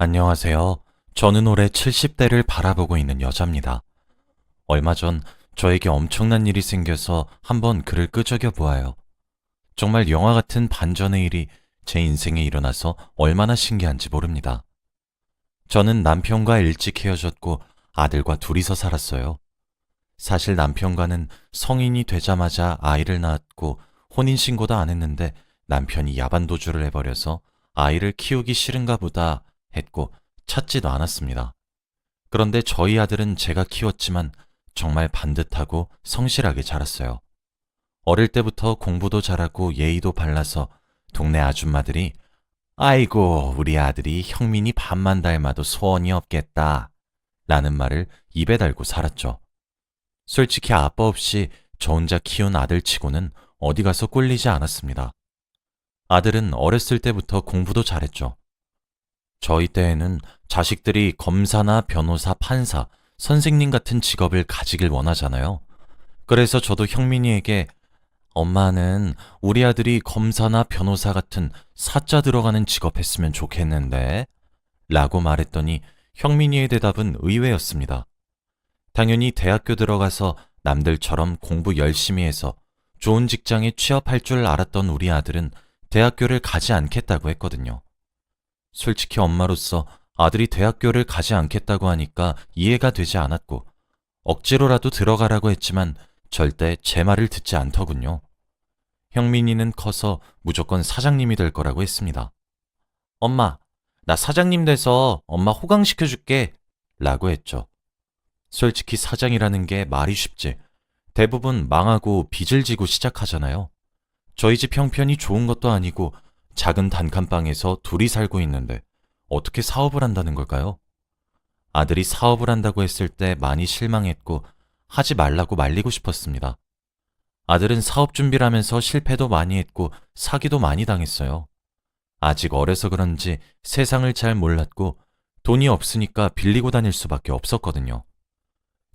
안녕하세요. 저는 올해 70대를 바라보고 있는 여자입니다. 얼마 전 저에게 엄청난 일이 생겨서 한번 그를 끄적여 보아요. 정말 영화 같은 반전의 일이 제 인생에 일어나서 얼마나 신기한지 모릅니다. 저는 남편과 일찍 헤어졌고 아들과 둘이서 살았어요. 사실 남편과는 성인이 되자마자 아이를 낳았고 혼인신고도 안 했는데 남편이 야반도주를 해버려서 아이를 키우기 싫은가 보다 했고 찾지도 않았습니다. 그런데 저희 아들은 제가 키웠지만 정말 반듯하고 성실하게 자랐어요. 어릴 때부터 공부도 잘하고 예의도 발라서 동네 아줌마들이 아이고 우리 아들이 형민이 반만 닮아도 소원이 없겠다 라는 말을 입에 달고 살았죠. 솔직히 아빠 없이 저 혼자 키운 아들치고는 어디 가서 꿀리지 않았습니다. 아들은 어렸을 때부터 공부도 잘했죠. 저희 때에는 자식들이 검사나 변호사, 판사, 선생님 같은 직업을 가지길 원하잖아요. 그래서 저도 형민이에게 엄마는 우리 아들이 검사나 변호사 같은 사자 들어가는 직업 했으면 좋겠는데 라고 말했더니 형민이의 대답은 의외였습니다. 당연히 대학교 들어가서 남들처럼 공부 열심히 해서 좋은 직장에 취업할 줄 알았던 우리 아들은 대학교를 가지 않겠다고 했거든요. 솔직히 엄마로서 아들이 대학교를 가지 않겠다고 하니까 이해가 되지 않았고 억지로라도 들어가라고 했지만 절대 제 말을 듣지 않더군요. 형민이는 커서 무조건 사장님이 될 거라고 했습니다. 엄마, 나 사장님 돼서 엄마 호강시켜줄게 라고 했죠. 솔직히 사장이라는 게 말이 쉽지. 대부분 망하고 빚을 지고 시작하잖아요. 저희 집 형편이 좋은 것도 아니고 작은 단칸방에서 둘이 살고 있는데 어떻게 사업을 한다는 걸까요? 아들이 사업을 한다고 했을 때 많이 실망했고 하지 말라고 말리고 싶었습니다. 아들은 사업 준비를 하면서 실패도 많이 했고 사기도 많이 당했어요. 아직 어려서 그런지 세상을 잘 몰랐고 돈이 없으니까 빌리고 다닐 수밖에 없었거든요.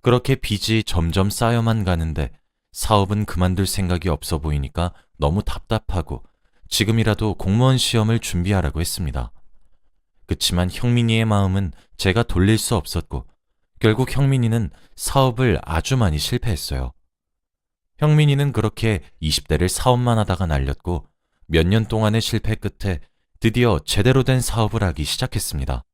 그렇게 빚이 점점 쌓여만 가는데 사업은 그만둘 생각이 없어 보이니까 너무 답답하고 지금이라도 공무원 시험을 준비하라고 했습니다. 그치만 형민이의 마음은 제가 돌릴 수 없었고 결국 형민이는 사업을 아주 많이 실패했어요. 형민이는 그렇게 20대를 사업만 하다가 날렸고 몇 년 동안의 실패 끝에 드디어 제대로 된 사업을 하기 시작했습니다.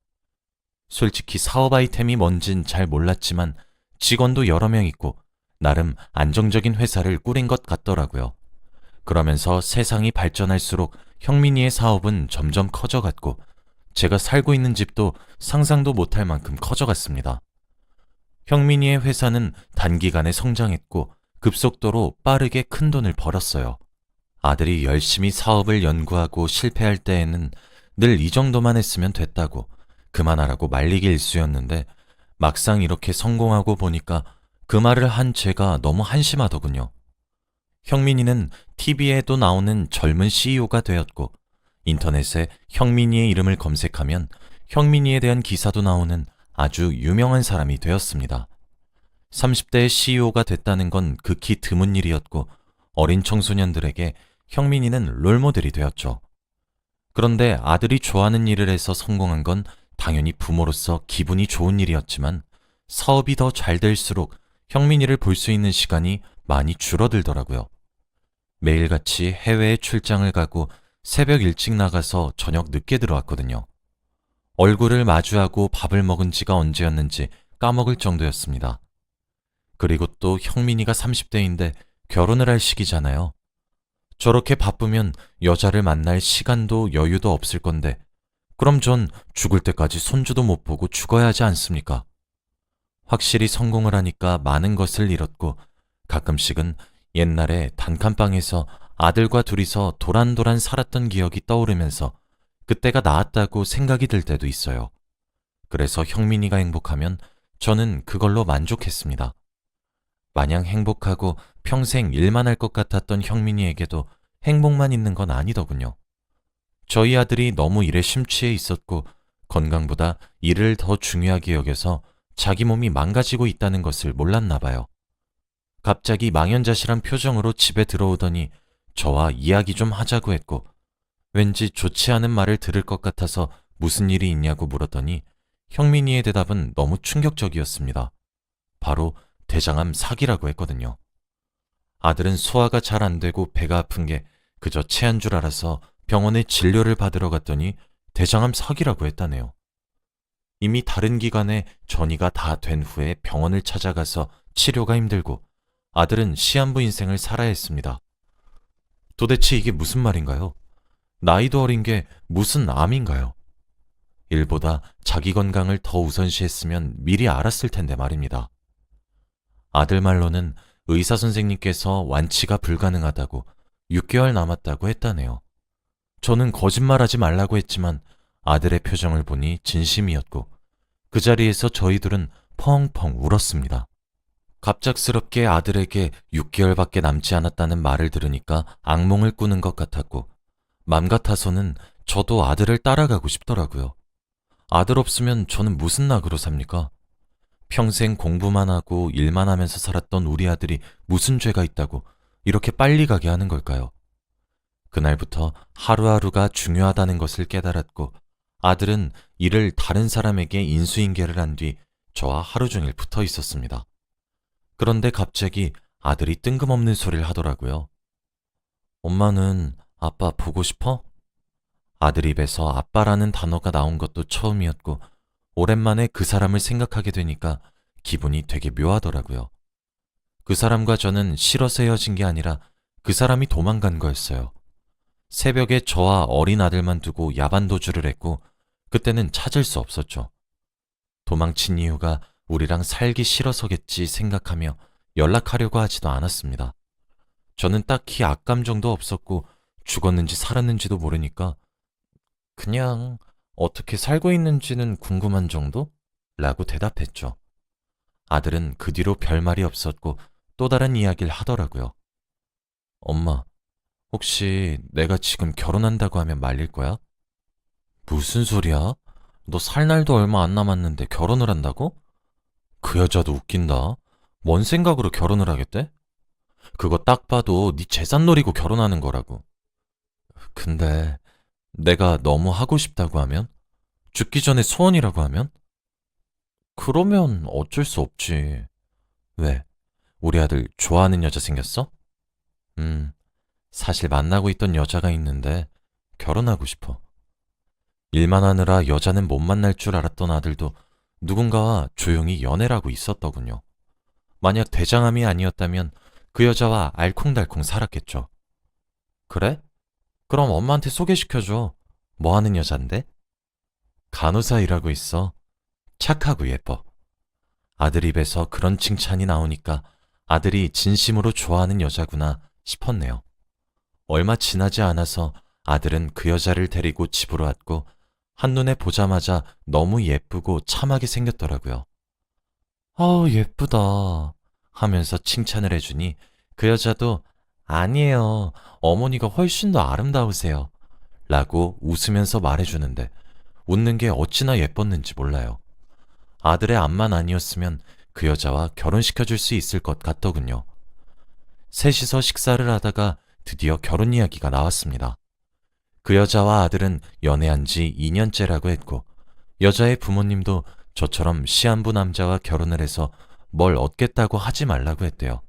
솔직히 사업 아이템이 뭔진 잘 몰랐지만 직원도 여러 명 있고 나름 안정적인 회사를 꾸린 것 같더라고요. 그러면서 세상이 발전할수록 형민이의 사업은 점점 커져갔고 제가 살고 있는 집도 상상도 못할 만큼 커져갔습니다. 형민이의 회사는 단기간에 성장했고 급속도로 빠르게 큰 돈을 벌었어요. 아들이 열심히 사업을 연구하고 실패할 때에는 늘 이 정도만 했으면 됐다고 그만하라고 말리기 일쑤였는데 막상 이렇게 성공하고 보니까 그 말을 한 제가 너무 한심하더군요. 형민이는 TV에도 나오는 젊은 CEO가 되었고 인터넷에 형민이의 이름을 검색하면 형민이에 대한 기사도 나오는 아주 유명한 사람이 되었습니다. 30대의 CEO가 됐다는 건 극히 드문 일이었고 어린 청소년들에게 형민이는 롤모델이 되었죠. 그런데 아들이 좋아하는 일을 해서 성공한 건 당연히 부모로서 기분이 좋은 일이었지만 사업이 더 잘 될수록 형민이를 볼 수 있는 시간이 많이 줄어들더라고요. 매일같이 해외에 출장을 가고 새벽 일찍 나가서 저녁 늦게 들어왔거든요. 얼굴을 마주하고 밥을 먹은 지가 언제였는지 까먹을 정도였습니다. 그리고 또 형민이가 30대인데 결혼을 할 시기잖아요. 저렇게 바쁘면 여자를 만날 시간도 여유도 없을 건데 그럼 전 죽을 때까지 손주도 못 보고 죽어야 하지 않습니까? 확실히 성공을 하니까 많은 것을 잃었고 가끔씩은 옛날에 단칸방에서 아들과 둘이서 도란도란 살았던 기억이 떠오르면서 그때가 나았다고 생각이 들 때도 있어요. 그래서 형민이가 행복하면 저는 그걸로 만족했습니다. 마냥 행복하고 평생 일만 할 것 같았던 형민이에게도 행복만 있는 건 아니더군요. 저희 아들이 너무 일에 심취해 있었고 건강보다 일을 더 중요하게 여겨서 자기 몸이 망가지고 있다는 것을 몰랐나 봐요. 갑자기 망연자실한 표정으로 집에 들어오더니 저와 이야기 좀 하자고 했고 왠지 좋지 않은 말을 들을 것 같아서 무슨 일이 있냐고 물었더니 형민이의 대답은 너무 충격적이었습니다. 바로 대장암 사기라고 했거든요. 아들은 소화가 잘 안 되고 배가 아픈 게 그저 체한 줄 알아서 병원에 진료를 받으러 갔더니 대장암 사기라고 했다네요. 이미 다른 기관에 전이가 다 된 후에 병원을 찾아가서 치료가 힘들고 아들은 시한부 인생을 살아야 했습니다. 도대체 이게 무슨 말인가요? 나이도 어린 게 무슨 암인가요? 일보다 자기 건강을 더 우선시했으면 미리 알았을 텐데 말입니다. 아들 말로는 의사 선생님께서 완치가 불가능하다고 6개월 남았다고 했다네요. 저는 거짓말하지 말라고 했지만 아들의 표정을 보니 진심이었고 그 자리에서 저희들은 펑펑 울었습니다. 갑작스럽게 아들에게 6개월밖에 남지 않았다는 말을 들으니까 악몽을 꾸는 것 같았고 맘 같아서는 저도 아들을 따라가고 싶더라고요. 아들 없으면 저는 무슨 낙으로 삽니까? 평생 공부만 하고 일만 하면서 살았던 우리 아들이 무슨 죄가 있다고 이렇게 빨리 가게 하는 걸까요? 그날부터 하루하루가 중요하다는 것을 깨달았고 아들은 이를 다른 사람에게 인수인계를 한 뒤 저와 하루 종일 붙어 있었습니다. 그런데 갑자기 아들이 뜬금없는 소리를 하더라고요. 엄마는 아빠 보고 싶어? 아들 입에서 아빠라는 단어가 나온 것도 처음이었고 오랜만에 그 사람을 생각하게 되니까 기분이 되게 묘하더라고요. 그 사람과 저는 싫어서 헤어진 게 아니라 그 사람이 도망간 거였어요. 새벽에 저와 어린 아들만 두고 야반 도주를 했고 그때는 찾을 수 없었죠. 도망친 이유가 우리랑 살기 싫어서겠지 생각하며 연락하려고 하지도 않았습니다. 저는 딱히 악감정도 없었고 죽었는지 살았는지도 모르니까 그냥 어떻게 살고 있는지는 궁금한 정도? 라고 대답했죠. 아들은 그 뒤로 별말이 없었고 또 다른 이야기를 하더라고요. 엄마, 혹시 내가 지금 결혼한다고 하면 말릴 거야? 무슨 소리야? 너 살 날도 얼마 안 남았는데 결혼을 한다고? 그 여자도 웃긴다. 뭔 생각으로 결혼을 하겠대? 그거 딱 봐도 네 재산 노리고 결혼하는 거라고. 근데 내가 너무 하고 싶다고 하면? 죽기 전에 소원이라고 하면? 그러면 어쩔 수 없지. 왜? 우리 아들 좋아하는 여자 생겼어? 음, 사실 만나고 있던 여자가 있는데 결혼하고 싶어. 일만 하느라 여자는 못 만날 줄 알았던 아들도 누군가와 조용히 연애를 하고 있었더군요. 만약 대장암이 아니었다면 그 여자와 알콩달콩 살았겠죠. 그래? 그럼 엄마한테 소개시켜줘. 뭐 하는 여잔데? 간호사 일하고 있어. 착하고 예뻐. 아들 입에서 그런 칭찬이 나오니까 아들이 진심으로 좋아하는 여자구나 싶었네요. 얼마 지나지 않아서 아들은 그 여자를 데리고 집으로 왔고 한눈에 보자마자 너무 예쁘고 참하게 생겼더라고요. 예쁘다 하면서 칭찬을 해주니 그 여자도 아니에요. 어머니가 훨씬 더 아름다우세요. 라고 웃으면서 말해주는데 웃는 게 어찌나 예뻤는지 몰라요. 아들의 암만 아니었으면 그 여자와 결혼시켜줄 수 있을 것 같더군요. 셋이서 식사를 하다가 드디어 결혼 이야기가 나왔습니다. 그 여자와 아들은 연애한 지 2년째라고 했고 여자의 부모님도 저처럼 시한부 남자와 결혼을 해서 뭘 얻겠다고 하지 말라고 했대요.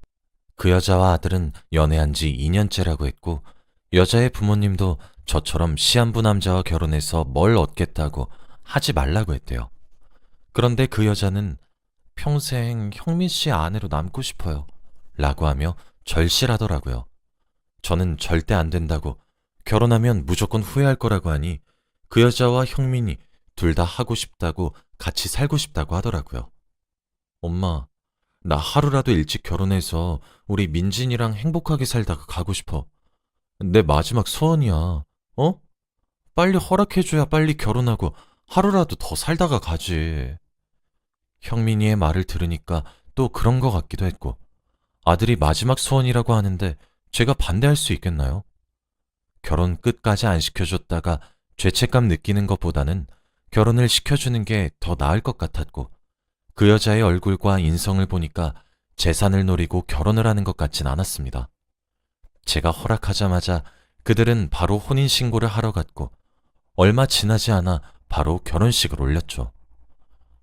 그 여자와 아들은 연애한 지 2년째라고 했고 여자의 부모님도 저처럼 시한부 남자와 결혼해서 뭘 얻겠다고 하지 말라고 했대요. 그런데 그 여자는 평생 형민 씨 아내로 남고 싶어요 라고 하며 절실하더라고요. 저는 절대 안 된다고 결혼하면 무조건 후회할 거라고 하니 그 여자와 형민이 둘 다 하고 싶다고 같이 살고 싶다고 하더라고요. 엄마, 나 하루라도 일찍 결혼해서 우리 민진이랑 행복하게 살다가 가고 싶어. 내 마지막 소원이야. 어? 빨리 허락해줘야 빨리 결혼하고 하루라도 더 살다가 가지. 형민이의 말을 들으니까 또 그런 것 같기도 했고 아들이 마지막 소원이라고 하는데 제가 반대할 수 있겠나요? 결혼 끝까지 안 시켜줬다가 죄책감 느끼는 것보다는 결혼을 시켜주는 게 더 나을 것 같았고 그 여자의 얼굴과 인성을 보니까 재산을 노리고 결혼을 하는 것 같진 않았습니다. 제가 허락하자마자 그들은 바로 혼인신고를 하러 갔고 얼마 지나지 않아 바로 결혼식을 올렸죠.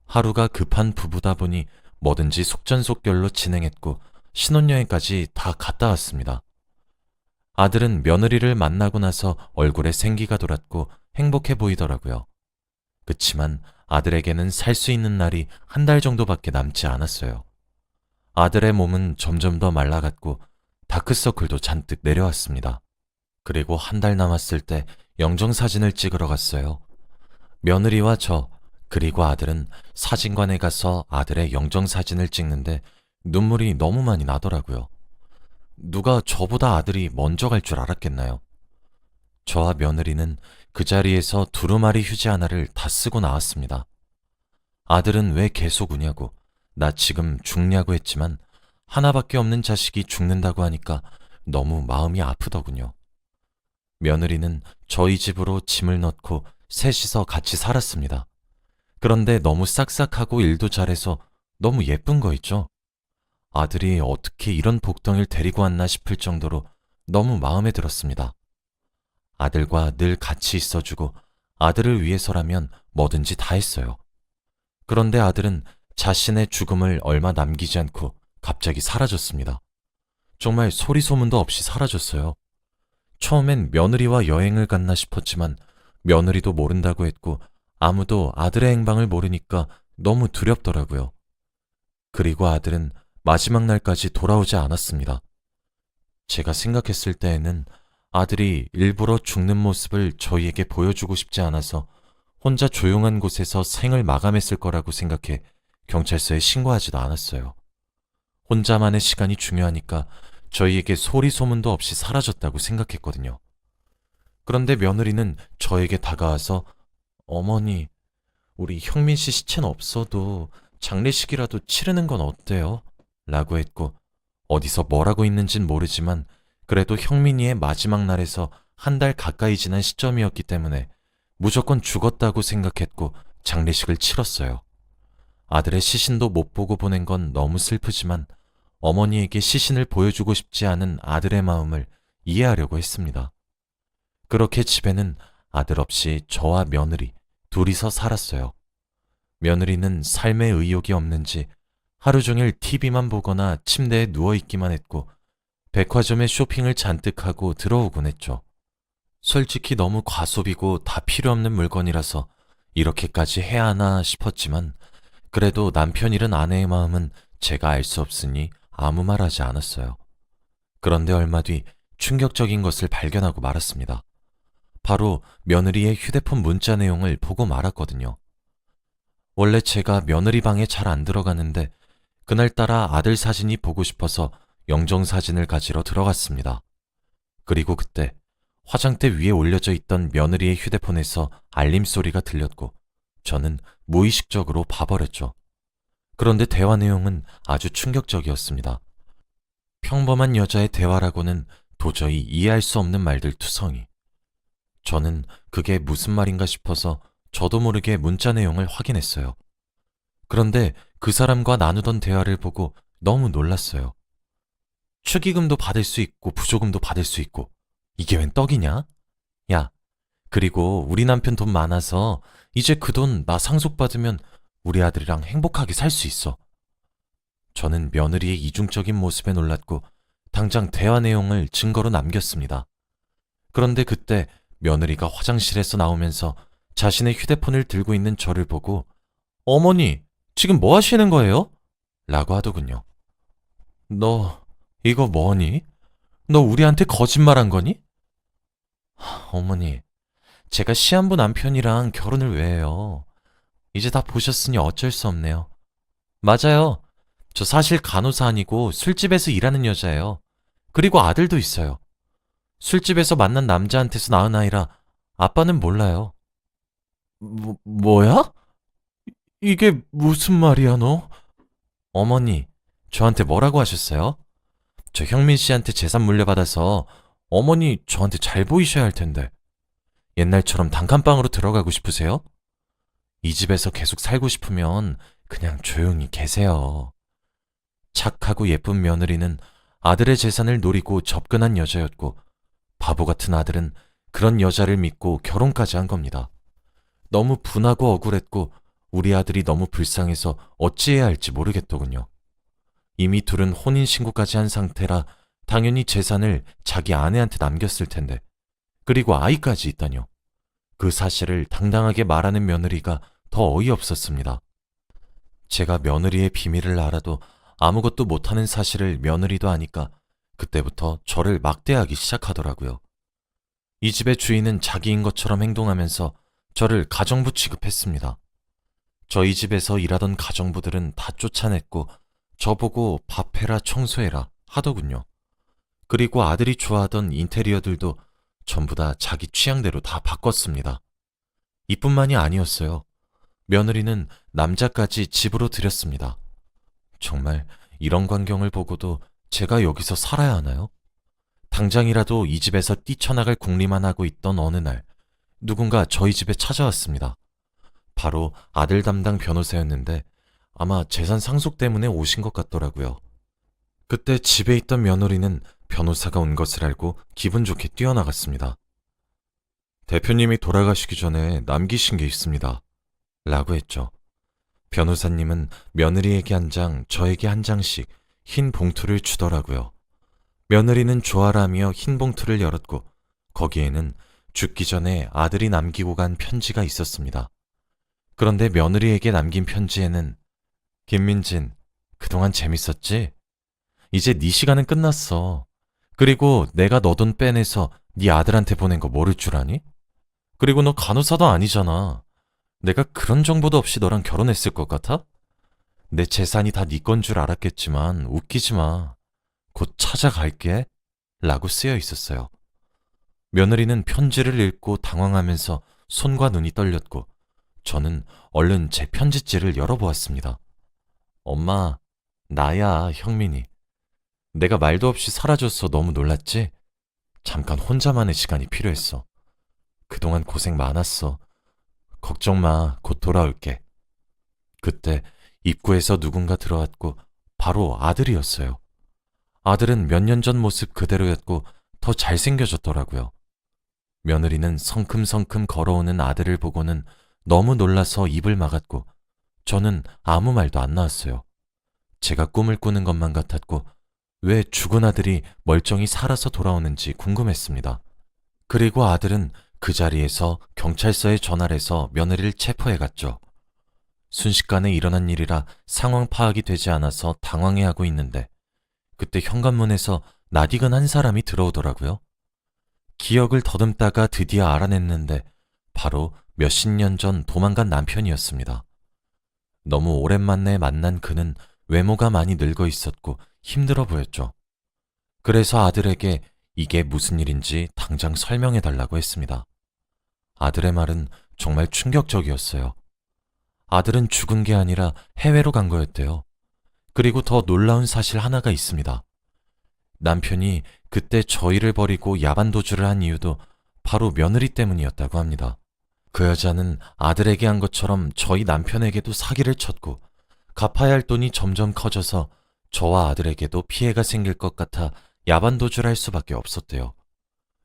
하루가 급한 부부다 보니 뭐든지 속전속결로 진행했고 신혼여행까지 다 갔다 왔습니다. 아들은 며느리를 만나고 나서 얼굴에 생기가 돌았고 행복해 보이더라고요. 그치만 아들에게는 살 수 있는 날이 한 달 정도밖에 남지 않았어요. 아들의 몸은 점점 더 말라갔고 다크서클도 잔뜩 내려왔습니다. 그리고 한 달 남았을 때 영정사진을 찍으러 갔어요. 며느리와 저, 그리고 아들은 사진관에 가서 아들의 영정사진을 찍는데 눈물이 너무 많이 나더라고요. 누가 저보다 아들이 먼저 갈 줄 알았겠나요? 저와 며느리는 그 자리에서 두루마리 휴지 하나를 다 쓰고 나왔습니다. 아들은 왜 계속 우냐고, 나 지금 죽냐고 했지만 하나밖에 없는 자식이 죽는다고 하니까 너무 마음이 아프더군요. 며느리는 저희 집으로 짐을 넣고 셋이서 같이 살았습니다. 그런데 너무 싹싹하고 일도 잘해서 너무 예쁜 거 있죠? 아들이 어떻게 이런 복덩이를 데리고 왔나 싶을 정도로 너무 마음에 들었습니다. 아들과 늘 같이 있어주고 아들을 위해서라면 뭐든지 다 했어요. 그런데 아들은 자신의 죽음을 얼마 남기지 않고 갑자기 사라졌습니다. 정말 소리소문도 없이 사라졌어요. 처음엔 며느리와 여행을 갔나 싶었지만 며느리도 모른다고 했고 아무도 아들의 행방을 모르니까 너무 두렵더라고요. 그리고 아들은 마지막 날까지 돌아오지 않았습니다. 제가 생각했을 때에는 아들이 일부러 죽는 모습을 저희에게 보여주고 싶지 않아서 혼자 조용한 곳에서 생을 마감했을 거라고 생각해 경찰서에 신고하지도 않았어요. 혼자만의 시간이 중요하니까 저희에게 소리 소문도 없이 사라졌다고 생각했거든요. 그런데 며느리는 저에게 다가와서 어머니, 우리 형민 씨 시체는 없어도 장례식이라도 치르는 건 어때요? 라고 했고 어디서 뭐라고 있는진 모르지만 그래도 형민이의 마지막 날에서 한 달 가까이 지난 시점이었기 때문에 무조건 죽었다고 생각했고 장례식을 치렀어요. 아들의 시신도 못 보고 보낸 건 너무 슬프지만 어머니에게 시신을 보여주고 싶지 않은 아들의 마음을 이해하려고 했습니다. 그렇게 집에는 아들 없이 저와 며느리 둘이서 살았어요. 며느리는 삶의 의욕이 없는지 하루 종일 TV만 보거나 침대에 누워있기만 했고 백화점에 쇼핑을 잔뜩 하고 들어오곤 했죠. 솔직히 너무 과소비고 다 필요 없는 물건이라서 이렇게까지 해야 하나 싶었지만 그래도 남편 잃은 아내의 마음은 제가 알 수 없으니 아무 말 하지 않았어요. 그런데 얼마 뒤 충격적인 것을 발견하고 말았습니다. 바로 며느리의 휴대폰 문자 내용을 보고 말았거든요. 원래 제가 며느리 방에 잘 안 들어가는데 그날따라 아들 사진이 보고 싶어서 영정사진을 가지러 들어갔습니다. 그리고 그때 화장대 위에 올려져 있던 며느리의 휴대폰에서 알림 소리가 들렸고 저는 무의식적으로 봐버렸죠. 그런데 대화 내용은 아주 충격적이었습니다. 평범한 여자의 대화라고는 도저히 이해할 수 없는 말들 투성이. 저는 그게 무슨 말인가 싶어서 저도 모르게 문자 내용을 확인했어요. 그런데 그 사람과 나누던 대화를 보고 너무 놀랐어요. 축의금도 받을 수 있고 부조금도 받을 수 있고 이게 웬 떡이냐? 야, 그리고 우리 남편 돈 많아서 이제 그 돈 나 상속받으면 우리 아들이랑 행복하게 살 수 있어. 저는 며느리의 이중적인 모습에 놀랐고 당장 대화 내용을 증거로 남겼습니다. 그런데 그때 며느리가 화장실에서 나오면서 자신의 휴대폰을 들고 있는 저를 보고 어머니, 지금 뭐 하시는 거예요? 라고 하더군요. 너 이거 뭐니? 너 우리한테 거짓말한 거니? 어머니, 제가 시한부 남편이랑 결혼을 왜 해요? 이제 다 보셨으니 어쩔 수 없네요. 맞아요. 저 사실 간호사 아니고 술집에서 일하는 여자예요. 그리고 아들도 있어요. 술집에서 만난 남자한테서 낳은 아이라 아빠는 몰라요. 뭐야? 이게 무슨 말이야, 너? 어머니, 저한테 뭐라고 하셨어요? 저 형민 씨한테 재산 물려받아서 어머니 저한테 잘 보이셔야 할 텐데. 옛날처럼 단칸방으로 들어가고 싶으세요? 이 집에서 계속 살고 싶으면 그냥 조용히 계세요. 착하고 예쁜 며느리는 아들의 재산을 노리고 접근한 여자였고 바보 같은 아들은 그런 여자를 믿고 결혼까지 한 겁니다. 너무 분하고 억울했고 우리 아들이 너무 불쌍해서 어찌해야 할지 모르겠더군요. 이미 둘은 혼인신고까지 한 상태라 당연히 재산을 자기 아내한테 남겼을 텐데, 그리고 아이까지 있다뇨. 그 사실을 당당하게 말하는 며느리가 더 어이없었습니다. 제가 며느리의 비밀을 알아도 아무것도 못하는 사실을 며느리도 아니까 그때부터 저를 막대하기 시작하더라고요. 이 집의 주인은 자기인 것처럼 행동하면서 저를 가정부 취급했습니다. 저희 집에서 일하던 가정부들은 다 쫓아냈고 저보고 밥해라 청소해라 하더군요. 그리고 아들이 좋아하던 인테리어들도 전부 다 자기 취향대로 다 바꿨습니다. 이뿐만이 아니었어요. 며느리는 남자까지 집으로 들였습니다. 정말 이런 광경을 보고도 제가 여기서 살아야 하나요? 당장이라도 이 집에서 뛰쳐나갈 궁리만 하고 있던 어느 날 누군가 저희 집에 찾아왔습니다. 바로 아들 담당 변호사였는데 아마 재산 상속 때문에 오신 것 같더라고요. 그때 집에 있던 며느리는 변호사가 온 것을 알고 기분 좋게 뛰어나갔습니다. 대표님이 돌아가시기 전에 남기신 게 있습니다. 라고 했죠. 변호사님은 며느리에게 한 장, 저에게 한 장씩 흰 봉투를 주더라고요. 며느리는 좋아라며 흰 봉투를 열었고 거기에는 죽기 전에 아들이 남기고 간 편지가 있었습니다. 그런데 며느리에게 남긴 편지에는 김민진, 그동안 재밌었지? 이제 네 시간은 끝났어. 그리고 내가 너 돈 빼내서 네 아들한테 보낸 거 모를 줄 아니? 그리고 너 간호사도 아니잖아. 내가 그런 정보도 없이 너랑 결혼했을 것 같아? 내 재산이 다 네 건 줄 알았겠지만 웃기지 마. 곧 찾아갈게. 라고 쓰여 있었어요. 며느리는 편지를 읽고 당황하면서 손과 눈이 떨렸고 저는 얼른 제 편지지를 열어보았습니다. 엄마, 나야, 형민이. 내가 말도 없이 사라져서 너무 놀랐지? 잠깐 혼자만의 시간이 필요했어. 그동안 고생 많았어. 걱정 마, 곧 돌아올게. 그때 입구에서 누군가 들어왔고 바로 아들이었어요. 아들은 몇 년 전 모습 그대로였고 더 잘생겨졌더라고요. 며느리는 성큼성큼 걸어오는 아들을 보고는 너무 놀라서 입을 막았고 저는 아무 말도 안 나왔어요. 제가 꿈을 꾸는 것만 같았고 왜 죽은 아들이 멀쩡히 살아서 돌아오는지 궁금했습니다. 그리고 아들은 그 자리에서 경찰서에 전화를 해서 며느리를 체포해 갔죠. 순식간에 일어난 일이라 상황 파악이 되지 않아서 당황해하고 있는데 그때 현관문에서 낯익은 한 사람이 들어오더라고요. 기억을 더듬다가 드디어 알아냈는데 바로 몇십 년 전 도망간 남편이었습니다. 너무 오랜만에 만난 그는 외모가 많이 늙어 있었고 힘들어 보였죠. 그래서 아들에게 이게 무슨 일인지 당장 설명해 달라고 했습니다. 아들의 말은 정말 충격적이었어요. 아들은 죽은 게 아니라 해외로 간 거였대요. 그리고 더 놀라운 사실 하나가 있습니다. 남편이 그때 저희를 버리고 야반도주를 한 이유도 바로 며느리 때문이었다고 합니다. 그 여자는 아들에게 한 것처럼 저희 남편에게도 사기를 쳤고 갚아야 할 돈이 점점 커져서 저와 아들에게도 피해가 생길 것 같아 야반도주를 할 수밖에 없었대요.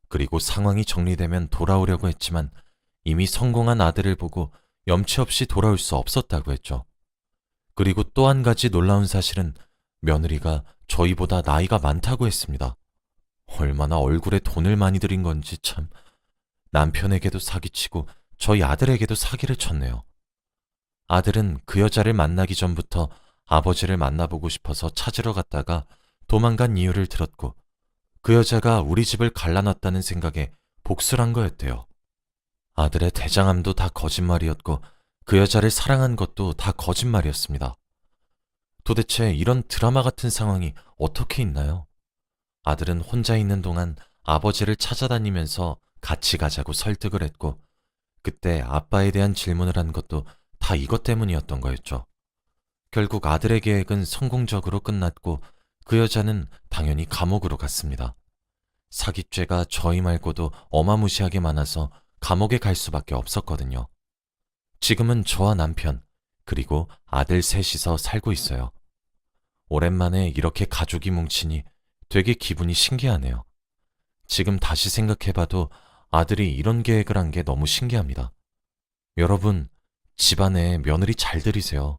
그리고 상황이 정리되면 돌아오려고 했지만 이미 성공한 아들을 보고 염치 없이 돌아올 수 없었다고 했죠. 그리고 또 한 가지 놀라운 사실은 며느리가 저희보다 나이가 많다고 했습니다. 얼마나 얼굴에 돈을 많이 들인 건지 참. 남편에게도 사기치고 저희 아들에게도 사기를 쳤네요. 아들은 그 여자를 만나기 전부터 아버지를 만나보고 싶어서 찾으러 갔다가 도망간 이유를 들었고 그 여자가 우리 집을 갈라놨다는 생각에 복수를 한 거였대요. 아들의 대장암도 다 거짓말이었고 그 여자를 사랑한 것도 다 거짓말이었습니다. 도대체 이런 드라마 같은 상황이 어떻게 있나요? 아들은 혼자 있는 동안 아버지를 찾아다니면서 같이 가자고 설득을 했고 그때 아빠에 대한 질문을 한 것도 다 이것 때문이었던 거였죠. 결국 아들의 계획은 성공적으로 끝났고 그 여자는 당연히 감옥으로 갔습니다. 사기죄가 저희 말고도 어마무시하게 많아서 감옥에 갈 수밖에 없었거든요. 지금은 저와 남편, 그리고 아들 셋이서 살고 있어요. 오랜만에 이렇게 가족이 뭉치니 되게 기분이 신기하네요. 지금 다시 생각해봐도 아들이 이런 계획을 한 게 너무 신기합니다. 여러분, 집안에 며느리 잘 들이세요.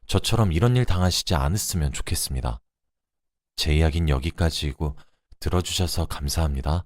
저처럼 이런 일 당하시지 않았으면 좋겠습니다. 제 이야기는 여기까지이고 들어주셔서 감사합니다.